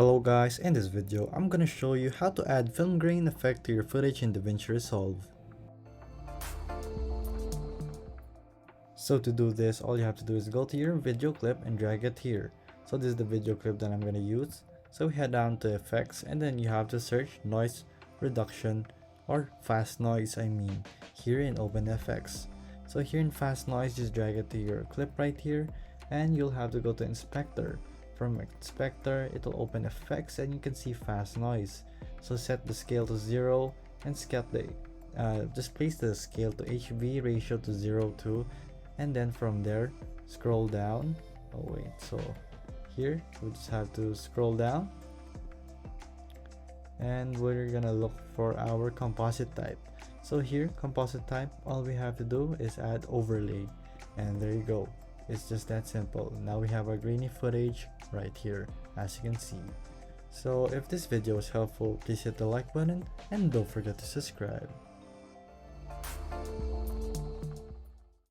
Hello guys, in this video I'm gonna show you how to add film grain effect to your footage in Davinci Resolve. So to do this, all you have to do is go to your video clip and drag it here. So this is the video clip that I'm gonna use. So head down to effects and then you have to search noise reduction or fast noise here in OpenFX. So here in fast noise, just drag it to your clip right here and you'll have to go to inspector. From inspector, it will open effects and you can see fast noise. So set the scale to 0 and just place the scale to HV ratio to 0.2 and then from there scroll down. So here we just have to scroll down and we're gonna look for our composite type. So here, composite type, all we have to do is add overlay and there you go. It's just that simple. Now we have our grainy footage right here, as you can see. So if this video was helpful, please hit the like button and don't forget to subscribe.